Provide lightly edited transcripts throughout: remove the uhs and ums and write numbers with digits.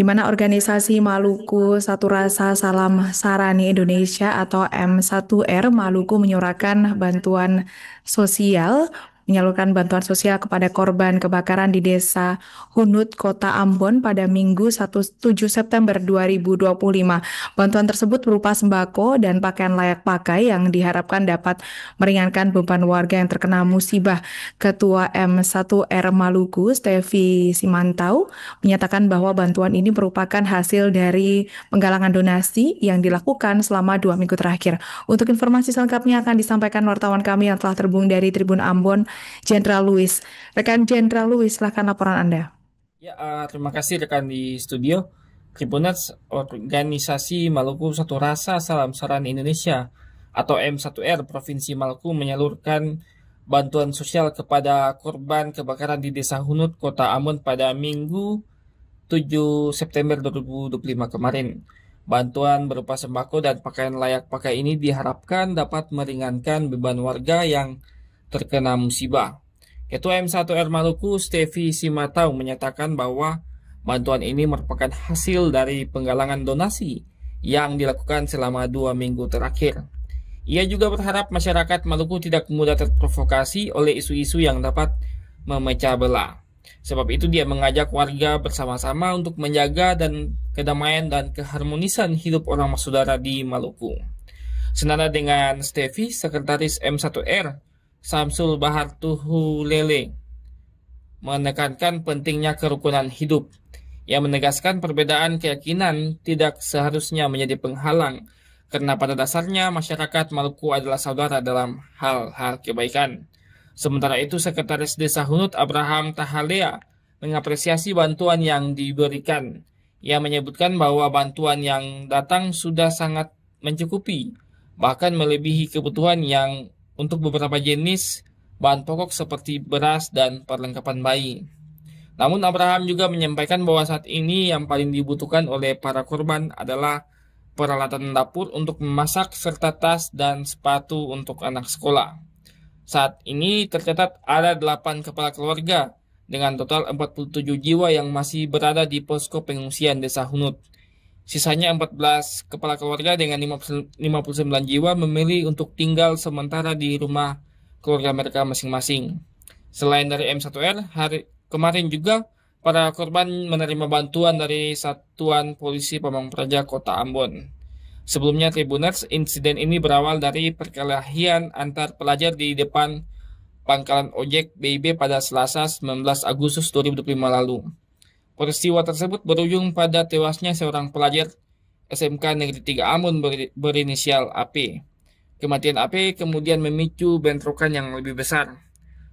di mana organisasi Maluku Satu Rasa Salam Sarani Indonesia atau M1R Maluku menyalurkan bantuan sosial kepada korban kebakaran di Desa Hunut, Kota Ambon pada Minggu 7 September 2025. Bantuan tersebut berupa sembako dan pakaian layak pakai yang diharapkan dapat meringankan beban warga yang terkena musibah. Ketua M1R Maluku, Stevi Simantau, menyatakan bahwa bantuan ini merupakan hasil dari penggalangan donasi yang dilakukan selama 2 minggu terakhir. Untuk informasi selengkapnya akan disampaikan wartawan kami yang telah terhubung dari Tribun Ambon, Jenderal Luis. Rekan Jenderal Luis, silakan laporan Anda. Ya, terima kasih rekan di studio. Tribuners, organisasi Maluku Satu Rasa Salam Sarani Indonesia atau M1R Provinsi Maluku menyalurkan bantuan sosial kepada korban kebakaran di Desa Hunut, Kota Ambon pada Minggu 7 September 2025 kemarin. Bantuan berupa sembako dan pakaian layak pakai ini diharapkan dapat meringankan beban warga yang terkena musibah. Ketua M1R Maluku, Stevi Simatau, menyatakan bahwa bantuan ini merupakan hasil dari penggalangan donasi yang dilakukan selama 2 minggu terakhir. Ia juga berharap masyarakat Maluku tidak mudah terprovokasi oleh isu-isu yang dapat memecah belah. Sebab itu dia mengajak warga bersama-sama untuk menjaga dan kedamaian dan keharmonisan hidup orang saudara di Maluku. Senada dengan Stevi, Sekretaris M1R Samsul Bahar Tuhulele menekankan pentingnya kerukunan hidup. Ia menegaskan perbedaan keyakinan tidak seharusnya menjadi penghalang, karena pada dasarnya masyarakat Maluku adalah saudara dalam hal-hal kebaikan. Sementara itu, Sekretaris Desa Hunut Abraham Tahalea mengapresiasi bantuan yang diberikan. Ia menyebutkan bahwa bantuan yang datang sudah sangat mencukupi, bahkan melebihi kebutuhan yang untuk beberapa jenis bahan pokok seperti beras dan perlengkapan bayi. Namun Abraham juga menyampaikan bahwa saat ini yang paling dibutuhkan oleh para korban adalah peralatan dapur untuk memasak serta tas dan sepatu untuk anak sekolah. Saat ini tercatat ada 8 kepala keluarga dengan total 47 jiwa yang masih berada di posko pengungsian Desa Hunut. Sisanya 14 kepala keluarga dengan 59 jiwa memilih untuk tinggal sementara di rumah keluarga mereka masing-masing. Selain dari M1R, hari kemarin juga para korban menerima bantuan dari Satuan Polisi Pamong Praja Kota Ambon. Sebelumnya Tribuners, insiden ini berawal dari perkelahian antar pelajar di depan pangkalan ojek BIB pada Selasa 19 Agustus 2025 lalu. Peristiwa tersebut berujung pada tewasnya seorang pelajar SMK Negeri 3 Ambon berinisial AP. Kematian AP kemudian memicu bentrokan yang lebih besar.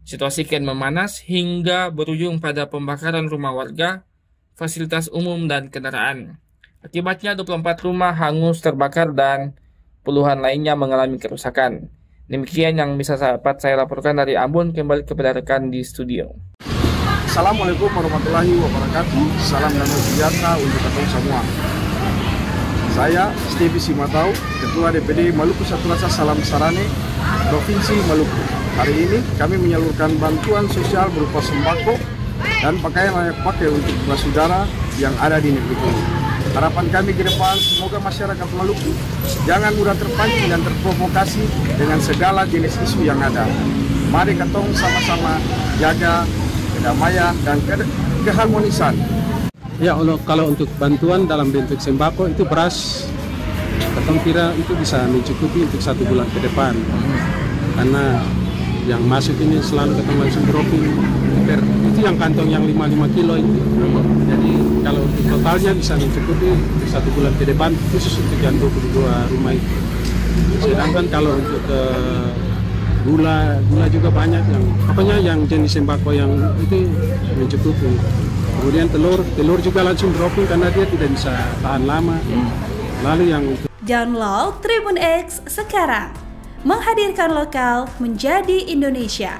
Situasi kian memanas hingga berujung pada pembakaran rumah warga, fasilitas umum dan kendaraan. Akibatnya 24 rumah hangus terbakar dan puluhan lainnya mengalami kerusakan. Demikian yang bisa dapat saya laporkan dari Ambon, kembali kepada rekan di studio. Assalamualaikum warahmatullahi wabarakatuh. Salam damai sejahtera untuk kita semua. Saya Stevi Simatau, Ketua DPD Maluku Satu Rasa Salam Sarani, Provinsi Maluku. Hari ini kami menyalurkan bantuan sosial berupa sembako dan pakaian layak pakai untuk saudara yang ada di negeri ini. Harapan kami ke depan, semoga masyarakat Maluku jangan mudah terpancing dan terprovokasi dengan segala jenis isu yang ada. Mari kita sama-sama jaga kedamaian dan keharmonisan. Ya, kalau untuk bantuan dalam bentuk sembako itu beras, kita kira itu bisa mencukupi untuk 1 bulan ke depan. Karena yang masuk ini selalu ketemu langsung dropping itu yang kantong yang 55 kilo itu. Jadi kalau untuk totalnya bisa mencukupi untuk 1 bulan ke depan, khusus untuk yang 22 rumah itu. Sedangkan kalau untuk gula juga banyak, yang pokoknya yang jenis sembako yang itu mencukupi. Kemudian telur juga langsung dropping karena dia tidak bisa tahan lama. Lalu yang download Tribun X sekarang, menghadirkan lokal menjadi Indonesia.